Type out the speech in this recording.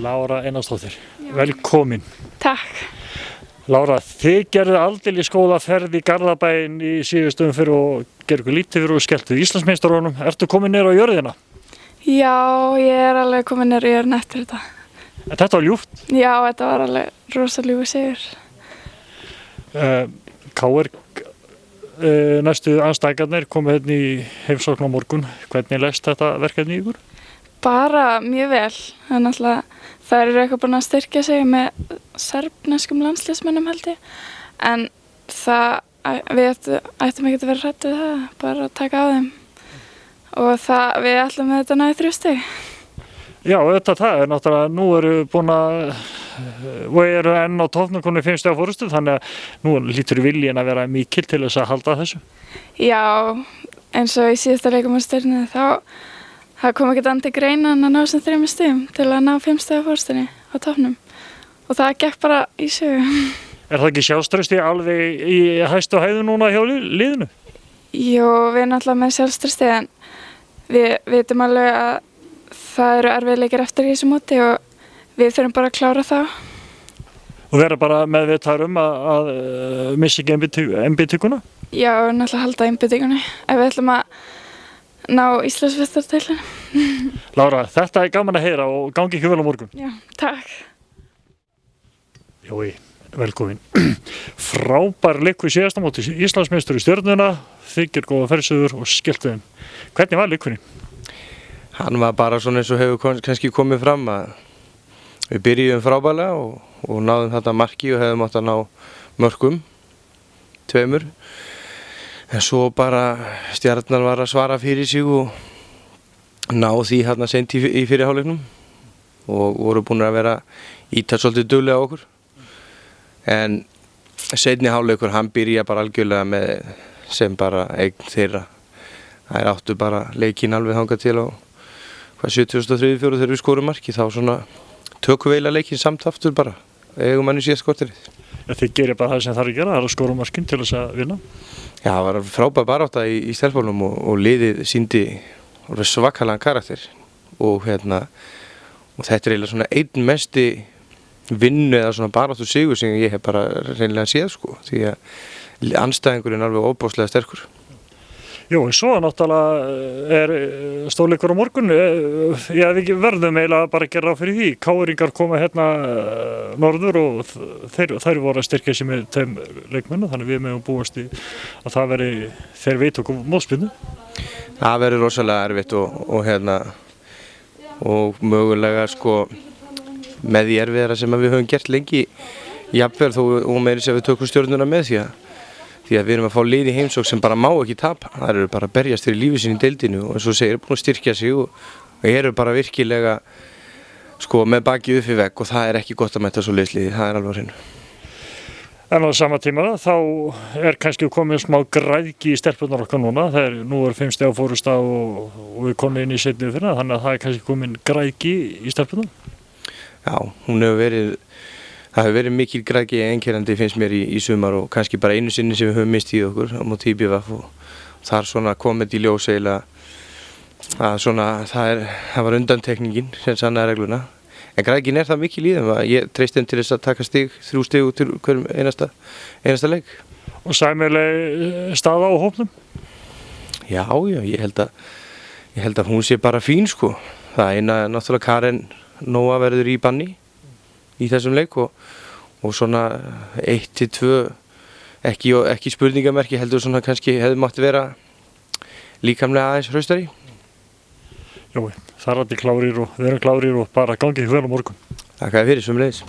Lára Einarsdóttir, velkomin. Takk. Lára, þið gerðu aldeilis góða ferð í Garðabæinn í síðustu umferð og gerðu lítið fyrir og skelltu Íslandsmeistarunum. Ertu komin niður á jörðina? Já, ég er alveg komin niður á jörðina eftir þetta. En þetta var ljúft. Já, þetta var alveg rosaljúfur sigur. KR næstu andstæðingarnir komu hérna í heimsókn á morgun. Hvernig leggst þetta verkefni í ykkur? Bara mjög vel. Það eru eitthvað búin að styrkja sig með serbneskum landsliðsmönnum held ég. En við ættum ekki að vera hrædd við það, bara að taka á þeim. Og við ætlum með þetta næði 3 stig. Já, það er náttúrulega, nú eru búin að, og eru enn á toppnum konum 5 stiga fórustu, þannig að nú lítur viljinn að vera mikil til þess að halda þessu. Já, eins og í síðasta leikum á Stjörnunni það kom ekkert annað til greina en að ná sem 3 stigum til að ná 5 stiga fórustunni á toppnum. Og það gekk bara í sögu. Er það ekki sjálfstrausti alveg í hæstu hæðu núna hjá liðinu? Jú, við erum náttúrulega með sjálfstrausti en við vitum alveg að það eru erfiðleikir eftir í þessu móti og við þurfum bara að klára það. Og vera bara meðvitaður að missa ekki einbeitinguna? Já, náttúrulega halda einbeitingunni ef við ætlum að ná Íslandsmeistaratitlunum. Lára, þetta er gaman að heyra og gangi ekki vel á morgun. Já, takk. Jói, velkomin. Frábær leikur í síðasta móti, Íslandsmeistur í Stjörnuna, þykir góða ferðsögur og skelltu þeim. Hvernig var leikurinn? Hann var bara svona eins og hefur kannski komið fram að við byrjuðum frábærlega og náðum þetta marki og hefðum átt að ná mörkum, 2. En svo bara Stjarnan var að svara fyrir sig og ná því hérna seint í fyrirháleiknum og voru búin að vera íta svolítið duglega á okkur. En seinni hálfleikur hann byrja bara algjörlega með sem bara eign þeirra. Það áttu bara leikinn alveg þangað til á 73-74 þegar við skorum marki, þá svona tökum við eiginlega leikinn samt aftur bara, eigum manni síðast korterið. Þið gerir bara það sem þarf að gera, það er að skora markinn til þess að vinna? Já, það var frábær barátta í stelpunum og liðið sýndi svakalega karakter og þetta er eiginlega svona einn mesti vinnu eða svona baráttu sigur sem ég hef bara reynilega séð sko, því að andstæðingurinn er alveg ofboðslega sterkur. Jú, svo náttúrulega er stórleikur á morgun. Við verðum eiginlega bara að gera ráð fyrir því. KR-ingar koma hérna norður og þær voru að styrkja sig með þeim leikmennum, þannig við megum búast í að það veri þeir viðtökum mótspyrnu. Það verður rosalega erfitt og mögulega sko með því erfiðara sem við höfum gert lengi jafnvel þó og meiri sem við tökum Stjörnuna með því að við erum að fá lið í heimsókn sem bara má ekki tapa. Það eru bara að berjast fyrir lífið sín í deildinu og eins og segir, búin að styrkja sig og eru bara virkilega sko með bakið upp í vegg og það er ekki gott að mæta svo liðsliði, það er alveg á hreinu. En á sama tíma þá er kannski komið smá græðgi í stelpurnar okkar núna. Nú er 5 stiga fórusta og við komum inn í seinni fyrir það, þannig að það er kannski komin græðgi í stelpurnar. Já, það hefur verið mikil græðgi einkennandi finnst mér í sumar og kannski bara einu sinni sem við höfum mist í okkur á móti IBVF og þar svona komið í ljós eiginlega að svona það var undantekningin sem sannaði regluna. En græðgin er það mikil í þeim að ég treysti þeim til þess að taka 3 stig til hverjum einasta leik. Og sæmileg staða á hópnum? Já, ég held að hún sé bara fín sko. Það eina náttúrulega Karen Nóa verður í banni í þessum leik og svona 1-2 ekki spurningamerki heldur svona kannski hefði mátt vera líkamlega aðeins hraustari. Jói, þar allir klárir og við erum klárir og bara gangið vel á morgun. Takk fyrir sömuleiðis.